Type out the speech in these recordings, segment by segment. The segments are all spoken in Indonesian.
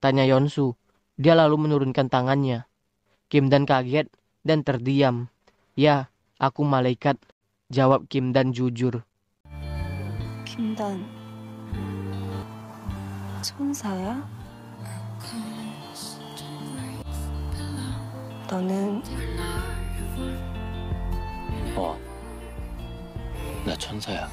Tanya Yonsu. Dia lalu menurunkan tangannya. Kim Dan kaget dan terdiam. Ya, aku malaikat, jawab Kim Dan jujur. 김단, 천사야? 너는 어, 나 천사야.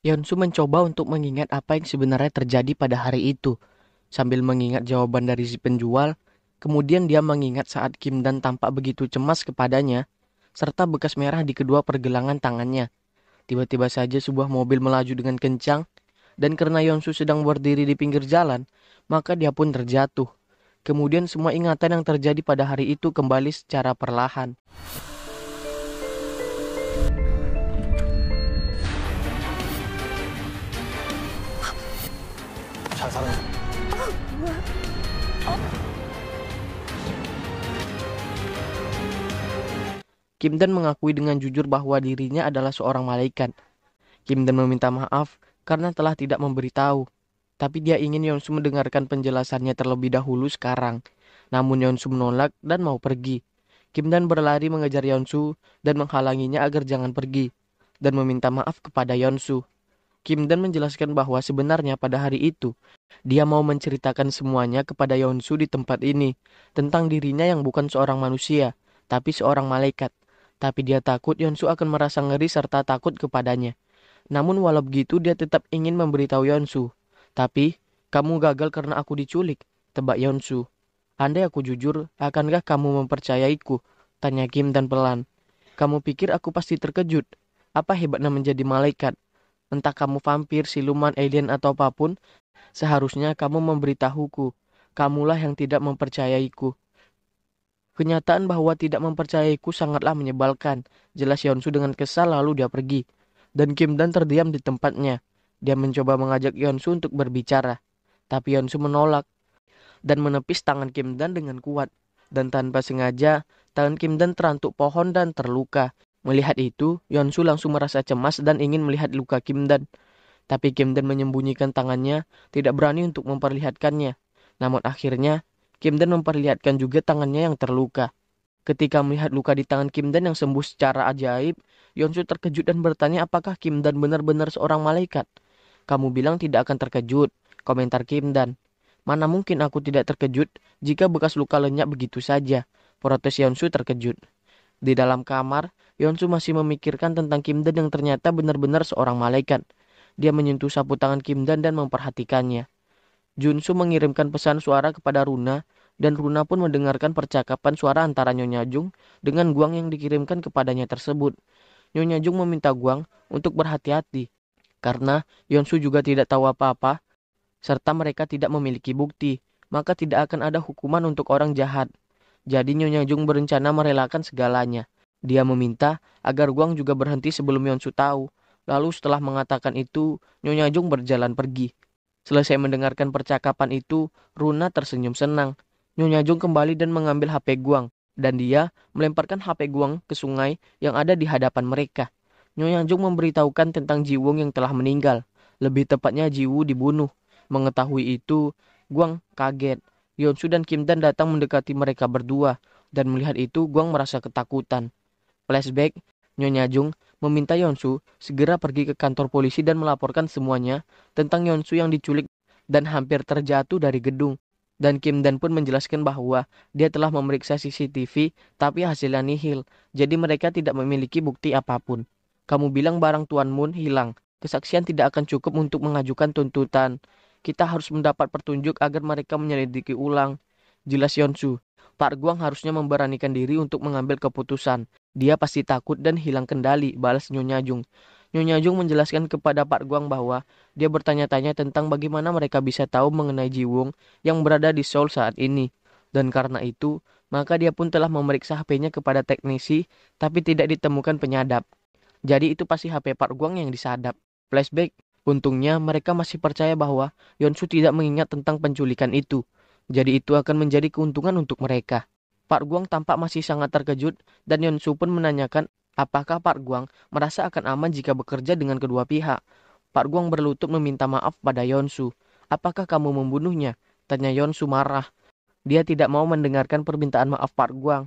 Yonsu mencoba untuk mengingat apa yang sebenarnya terjadi pada hari itu. Sambil mengingat jawaban dari si penjual, kemudian dia mengingat saat Kim Dan tampak begitu cemas kepadanya, serta bekas merah di kedua pergelangan tangannya. Tiba-tiba saja sebuah mobil melaju dengan kencang, dan karena Yonsu sedang berdiri di pinggir jalan, maka dia pun terjatuh. Kemudian semua ingatan yang terjadi pada hari itu kembali secara perlahan. 자살은 Kim Dan mengakui dengan jujur bahwa dirinya adalah seorang malaikat. Kim Dan meminta maaf karena telah tidak memberitahu. Tapi dia ingin Yonsu mendengarkan penjelasannya terlebih dahulu sekarang. Namun Yonsu menolak dan mau pergi. Kim Dan berlari mengejar Yonsu dan menghalanginya agar jangan pergi. Dan meminta maaf kepada Yonsu. Kim Dan menjelaskan bahwa sebenarnya pada hari itu, dia mau menceritakan semuanya kepada Yonsu di tempat ini. Tentang dirinya yang bukan seorang manusia, tapi seorang malaikat. Tapi dia takut Yonsu akan merasa ngeri serta takut kepadanya. Namun walau begitu dia tetap ingin memberitahu Yonsu. Tapi, kamu gagal karena aku diculik, tebak Yonsu. Andai aku jujur, akankah kamu mempercayaiku? Tanya Kim Dan pelan. Kamu pikir aku pasti terkejut? Apa hebatnya menjadi malaikat? Entah kamu vampir, siluman, alien atau apapun, seharusnya kamu memberitahuku. Kamulah yang tidak mempercayaiku. Kenyataan bahwa tidak mempercayaiku sangatlah menyebalkan. Jelas Yonsu dengan kesal lalu dia pergi. Dan Kim Dan terdiam di tempatnya. Dia mencoba mengajak Yonsu untuk berbicara. Tapi Yonsu menolak dan menepis tangan Kim Dan dengan kuat. Dan tanpa sengaja, tangan Kim Dan terantuk pohon dan terluka. Melihat itu, Yonsu langsung merasa cemas dan ingin melihat luka Kim Dan. Tapi Kim Dan menyembunyikan tangannya, tidak berani untuk memperlihatkannya. Namun akhirnya, Kim Dan memperlihatkan juga tangannya yang terluka. Ketika melihat luka di tangan Kim Dan yang sembuh secara ajaib, Yonsu terkejut dan bertanya apakah Kim Dan benar-benar seorang malaikat. Kamu bilang tidak akan terkejut, komentar Kim Dan. Mana mungkin aku tidak terkejut jika bekas luka lenyap begitu saja, protes Yonsu terkejut. Di dalam kamar, Yonsu masih memikirkan tentang Kim Dan yang ternyata benar-benar seorang malaikat. Dia menyentuh sapu tangan Kim Dan memperhatikannya. Junsu mengirimkan pesan suara kepada Runa, dan Runa pun mendengarkan percakapan suara antara Nyonya Jung dengan Guang yang dikirimkan kepadanya tersebut. Nyonya Jung meminta Guang untuk berhati-hati, karena Yonsu juga tidak tahu apa-apa, serta mereka tidak memiliki bukti, maka tidak akan ada hukuman untuk orang jahat. Jadi Nyonya Jung berencana merelakan segalanya. Dia meminta agar Guang juga berhenti sebelum Yonsu tahu. Lalu setelah mengatakan itu, Nyonya Jung berjalan pergi. Selesai mendengarkan percakapan itu, Runa tersenyum senang. Nyonya Jung kembali dan mengambil HP Guang, dan dia melemparkan HP Guang ke sungai yang ada di hadapan mereka. Nyonya Jung memberitahukan tentang Jiwung yang telah meninggal. Lebih tepatnya Jiwu dibunuh. Mengetahui itu, Guang kaget. Yonsu dan Kim Dan datang mendekati mereka berdua, dan melihat itu Guang merasa ketakutan. Flashback, Nyonya Jung meminta Yonsu segera pergi ke kantor polisi dan melaporkan semuanya tentang Yonsu yang diculik dan hampir terjatuh dari gedung. Dan Kim Dan pun menjelaskan bahwa dia telah memeriksa CCTV tapi hasilnya nihil, jadi mereka tidak memiliki bukti apapun. Kamu bilang barang Tuan Moon hilang. Kesaksian tidak akan cukup untuk mengajukan tuntutan. Kita harus mendapat petunjuk agar mereka menyelidiki ulang. Jelas Yonsu. Pak Guang harusnya memberanikan diri untuk mengambil keputusan. Dia pasti takut dan hilang kendali, balas Nyonya Jung. Nyonya Jung menjelaskan kepada Pak Guang bahwa dia bertanya-tanya tentang bagaimana mereka bisa tahu mengenai Jiwung yang berada di Seoul saat ini. Dan karena itu, maka dia pun telah memeriksa HP-nya kepada teknisi, tapi tidak ditemukan penyadap. Jadi itu pasti HP Pak Guang yang disadap. Flashback, untungnya mereka masih percaya bahwa Yonsu tidak mengingat tentang penculikan itu. Jadi itu akan menjadi keuntungan untuk mereka. Pak Guang tampak masih sangat terkejut dan Yeonsu pun menanyakan apakah Pak Guang merasa akan aman jika bekerja dengan kedua pihak. Pak Guang berlutut meminta maaf pada Yeonsu. Apakah kamu membunuhnya? Tanya Yeonsu marah. Dia tidak mau mendengarkan permintaan maaf Pak Guang.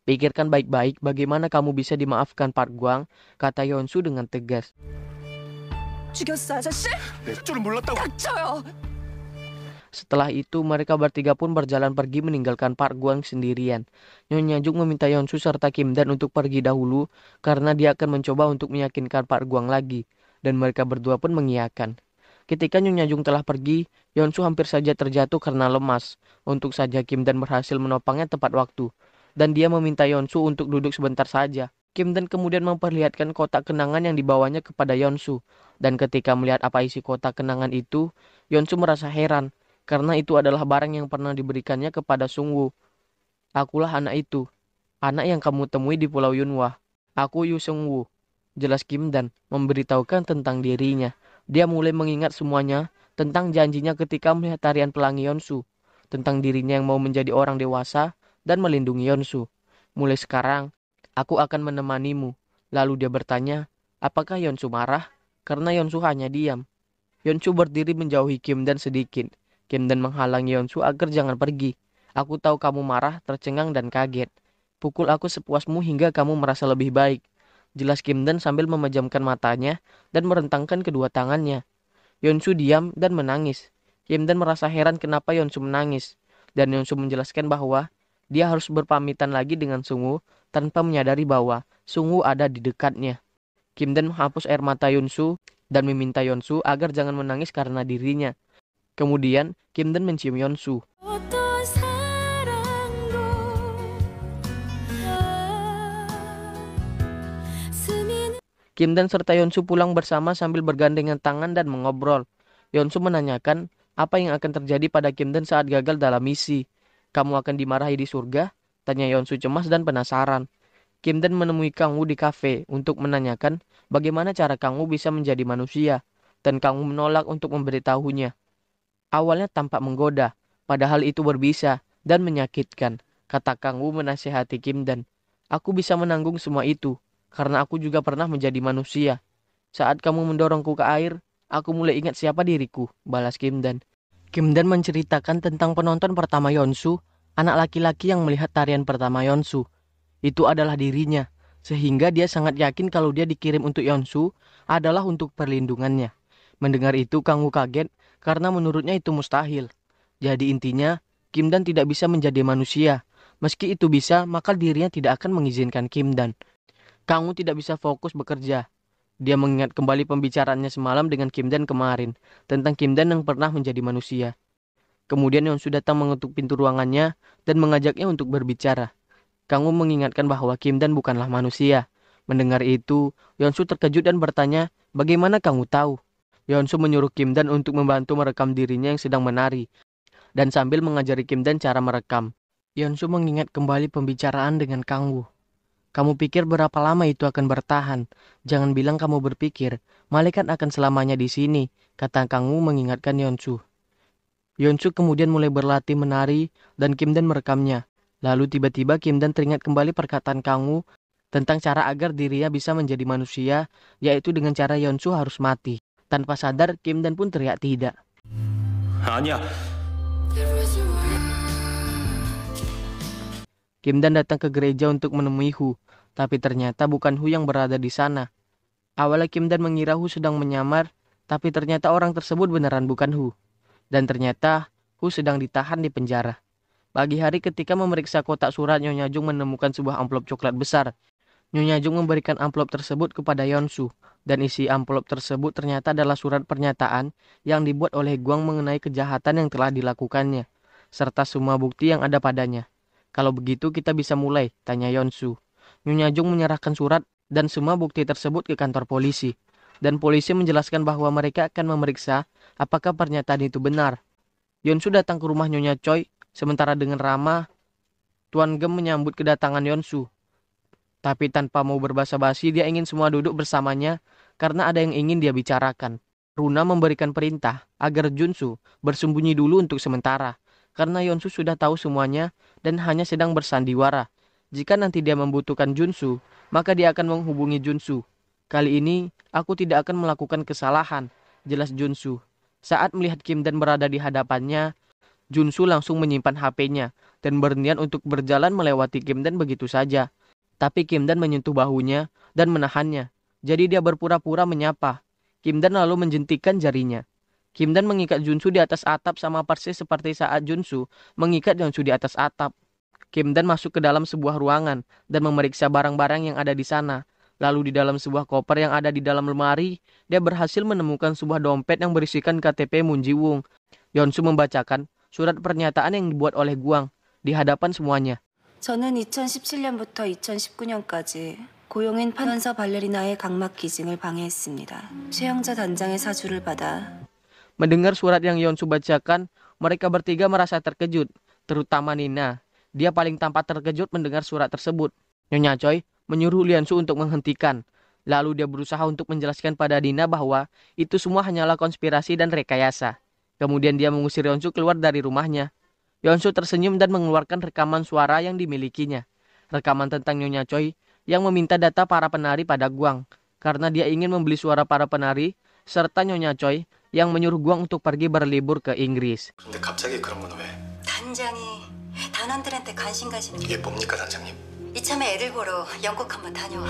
Pikirkan baik-baik bagaimana kamu bisa dimaafkan Pak Guang, kata Yeonsu dengan tegas. 죽였어, 아저씨? 낼 줄은 몰랐다고. 닥쳐요! Setelah itu, mereka bertiga pun berjalan pergi meninggalkan Park Guang sendirian. Nyonya Jung meminta Yeonsu serta Kim Dan untuk pergi dahulu karena dia akan mencoba untuk meyakinkan Park Guang lagi. Dan mereka berdua pun mengiyakan. Ketika Nyonya Jung telah pergi, Yeonsu hampir saja terjatuh karena lemas. Untuk saja Kim Dan berhasil menopangnya tepat waktu. Dan dia meminta Yeonsu untuk duduk sebentar saja. Kim Dan kemudian memperlihatkan kotak kenangan yang dibawanya kepada Yeonsu. Dan ketika melihat apa isi kotak kenangan itu, Yeonsu merasa heran. Karena itu adalah barang yang pernah diberikannya kepada Sungwoo. Akulah anak itu. Anak yang kamu temui di Pulau Yunhwa. Aku Yu Sungwoo. Jelas Kim Dan memberitahukan tentang dirinya. Dia mulai mengingat semuanya tentang janjinya ketika melihat tarian pelangi Yeonsu. Tentang dirinya yang mau menjadi orang dewasa dan melindungi Yeonsu. Mulai sekarang, aku akan menemanimu. Lalu dia bertanya, apakah Yeonsu marah? Karena Yeonsu hanya diam. Yeonsu berdiri menjauhi Kim Dan sedikit. Kim Dan menghalangi Yeonsu agar jangan pergi. Aku tahu kamu marah, tercengang, dan kaget. Pukul aku sepuasmu hingga kamu merasa lebih baik. Jelas Kim Dan sambil memejamkan matanya dan merentangkan kedua tangannya. Yeonsu diam dan menangis. Kim Dan merasa heran kenapa Yeonsu menangis. Dan Yeonsu menjelaskan bahwa dia harus berpamitan lagi dengan Sungwoo tanpa menyadari bahwa Sungwoo ada di dekatnya. Kim Dan menghapus air mata Yeonsu dan meminta Yeonsu agar jangan menangis karena dirinya. Kemudian, Kim Dan mencium Yeonsu. Kim Dan serta Yeonsu pulang bersama sambil bergandengan tangan dan mengobrol. Yeonsu menanyakan apa yang akan terjadi pada Kim Dan saat gagal dalam misi. Kamu akan dimarahi di surga? Tanya Yeonsu cemas dan penasaran. Kim Dan menemui Kang Woo di kafe untuk menanyakan bagaimana cara Kang Woo bisa menjadi manusia. Dan Kang Woo menolak untuk memberitahunya. Awalnya tampak menggoda, padahal itu berbisa dan menyakitkan, kata Kang Woo menasihati Kim Dan. Aku bisa menanggung semua itu, karena aku juga pernah menjadi manusia. Saat kamu mendorongku ke air, aku mulai ingat siapa diriku, balas Kim Dan. Kim Dan menceritakan tentang penonton pertama Yeonsu, anak laki-laki yang melihat tarian pertama Yeonsu. Itu adalah dirinya, sehingga dia sangat yakin kalau dia dikirim untuk Yeonsu adalah untuk perlindungannya. Mendengar itu, Kang Woo kaget karena menurutnya itu mustahil. Jadi intinya, Kim Dan tidak bisa menjadi manusia. Meski itu bisa, maka dirinya tidak akan mengizinkan Kim Dan. Kang Woo tidak bisa fokus bekerja. Dia mengingat kembali pembicaraannya semalam dengan Kim Dan kemarin, tentang Kim Dan yang pernah menjadi manusia. Kemudian Yeonsu datang mengetuk pintu ruangannya dan mengajaknya untuk berbicara. Kang Woo mengingatkan bahwa Kim Dan bukanlah manusia. Mendengar itu, Yeonsu terkejut dan bertanya, bagaimana Kang Woo tahu? Yeonsu menyuruh Kim Dan untuk membantu merekam dirinya yang sedang menari, dan sambil mengajari Kim Dan cara merekam. Yeonsu mengingat kembali pembicaraan dengan Kang Woo. Kamu pikir berapa lama itu akan bertahan? Jangan bilang kamu berpikir, malaikat akan selamanya di sini, kata Kang Woo mengingatkan Yeonsu. Yeonsu kemudian mulai berlatih menari, dan Kim Dan merekamnya. Lalu tiba-tiba Kim Dan teringat kembali perkataan Kang Woo tentang cara agar dirinya bisa menjadi manusia, yaitu dengan cara Yeonsu harus mati. Tanpa sadar, Kim Dan pun teriak tidak. 아니야. Kim Dan datang ke gereja untuk menemui Hu, tapi ternyata bukan Hu yang berada di sana. Awalnya Kim Dan mengira Hu sedang menyamar, tapi ternyata orang tersebut beneran bukan Hu. Dan ternyata Hu sedang ditahan di penjara. Pagi hari ketika memeriksa kotak surat, Nyonya Jung menemukan sebuah amplop coklat besar. Nyonya Jung memberikan amplop tersebut kepada Yeonsu. Dan isi amplop tersebut ternyata adalah surat pernyataan yang dibuat oleh Guang mengenai kejahatan yang telah dilakukannya, serta semua bukti yang ada padanya. Kalau begitu kita bisa mulai, tanya Yeonsu. Nyonya Jung menyerahkan surat dan semua bukti tersebut ke kantor polisi. Dan polisi menjelaskan bahwa mereka akan memeriksa apakah pernyataan itu benar. Yeonsu datang ke rumah Nyonya Choi, sementara dengan ramah, Tuan Gem menyambut kedatangan Yeonsu. Tapi tanpa mau berbasa-basi, dia ingin semua duduk bersamanya karena ada yang ingin dia bicarakan. Runa memberikan perintah agar Junsu bersembunyi dulu untuk sementara, karena Yeonsu sudah tahu semuanya dan hanya sedang bersandiwara. Jika nanti dia membutuhkan Junsu, maka dia akan menghubungi Junsu. Kali ini, aku tidak akan melakukan kesalahan, jelas Junsu. Saat melihat Kim Dan berada di hadapannya, Junsu langsung menyimpan HP-nya dan berniat untuk berjalan melewati Kim Dan begitu saja. Tapi Kim Dan menyentuh bahunya dan menahannya. Jadi dia berpura-pura menyapa. Kim Dan lalu menjentikkan jarinya. Kim Dan mengikat Junsu di atas atap sama persis seperti saat Junsu mengikat Yeonsu di atas atap. Kim Dan masuk ke dalam sebuah ruangan dan memeriksa barang-barang yang ada di sana. Lalu di dalam sebuah koper yang ada di dalam lemari, dia berhasil menemukan sebuah dompet yang berisikan KTP Moon Ji-woong. Yeonsu membacakan surat pernyataan yang dibuat oleh Guang di hadapan semuanya. 저는 2017년부터 2019년까지 고용인 판사 발레리나의 각막 기증을 방해했습니다. 최영자 단장의 사주를 받아 Mendengar surat yang Yeonsu bacakan, mereka bertiga merasa terkejut, terutama Nina. Dia paling tampak terkejut mendengar surat tersebut. Nyonya Choi menyuruh Liansu untuk menghentikan. Lalu dia berusaha untuk menjelaskan pada Nina bahwa itu semua hanyalah konspirasi dan rekayasa. Kemudian dia mengusir Yeonsu keluar dari rumahnya. Yeonsu tersenyum dan mengeluarkan rekaman suara yang dimilikinya. Rekaman tentang Nyonya Choi yang meminta data para penari pada Guang. Karena dia ingin membeli suara para penari, serta Nyonya Choi yang menyuruh Guang untuk pergi berlibur ke Inggris. 근데 갑자기 그런 건 왜? 단장이 단원들한테 관심 가지는 이게 뭡니까 단장님? 이참에 애들 보러 영국 한번 다녀와.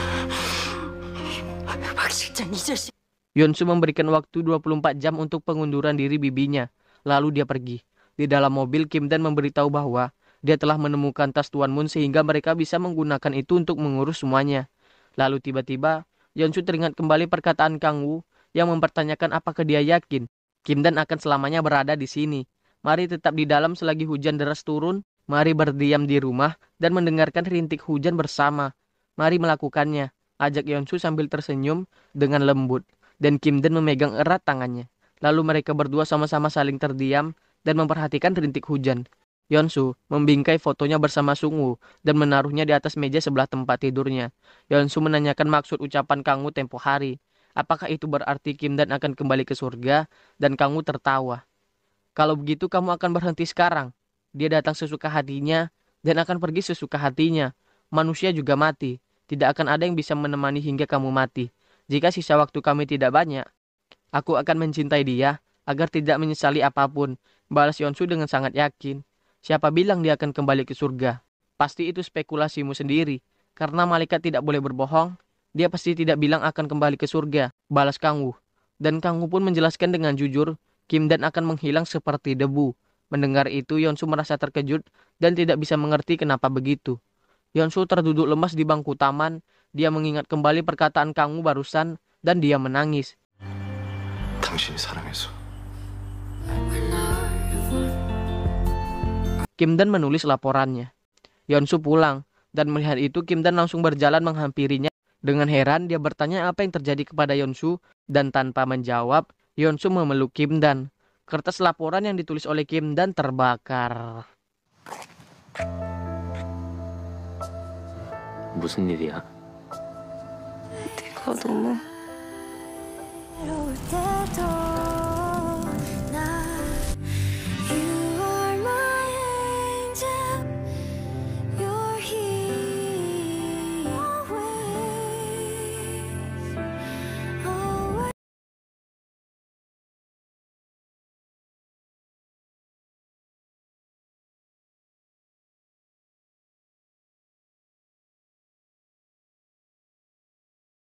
박 실장 이 자식 Yeonsu memberikan waktu 24 jam untuk pengunduran diri bibinya. Lalu dia pergi. Di dalam mobil, Kim Dan memberitahu bahwa dia telah menemukan tas Tuan Moon sehingga mereka bisa menggunakan itu untuk mengurus semuanya. Lalu tiba-tiba, Yeonsu teringat kembali perkataan Kang Woo yang mempertanyakan apakah dia yakin Kim Dan akan selamanya berada di sini. Mari tetap di dalam selagi hujan deras turun. Mari berdiam di rumah dan mendengarkan rintik hujan bersama. Mari melakukannya, ajak Yeonsu sambil tersenyum dengan lembut. Dan Kim Dan memegang erat tangannya. Lalu mereka berdua sama-sama saling terdiam dan memperhatikan rintik hujan. Yeonsu membingkai fotonya bersama Sung Woo dan menaruhnya di atas meja sebelah tempat tidurnya. Yeonsu menanyakan maksud ucapan Kang Woo tempo hari. Apakah itu berarti Kim Dan akan kembali ke surga? Dan Kang Woo tertawa. Kalau begitu kamu akan berhenti sekarang. Dia datang sesuka hatinya dan akan pergi sesuka hatinya. Manusia juga mati. Tidak akan ada yang bisa menemani hingga kamu mati. Jika sisa waktu kami tidak banyak, aku akan mencintai dia agar tidak menyesali apapun. Balas Yeonsu dengan sangat yakin. Siapa bilang dia akan kembali ke surga? Pasti itu spekulasimu sendiri. Karena malaikat tidak boleh berbohong, dia pasti tidak bilang akan kembali ke surga. Balas Kang Woo. Dan Kang Woo pun menjelaskan dengan jujur, Kim Dan akan menghilang seperti debu. Mendengar itu, Yeonsu merasa terkejut dan tidak bisa mengerti kenapa begitu. Yeonsu terduduk lemas di bangku taman. Dia mengingat kembali perkataan Kang Woo barusan dan dia menangis. 당신이 사랑해서. Kim Dan menulis laporannya. Yeonsu pulang dan melihat itu Kim Dan langsung berjalan menghampirinya. Dengan heran dia bertanya apa yang terjadi kepada Yeonsu dan tanpa menjawab, Yeonsu memeluk Kim Dan. Kertas laporan yang ditulis oleh Kim Dan terbakar. 무슨 일이야? 내가 너무 이럴 때도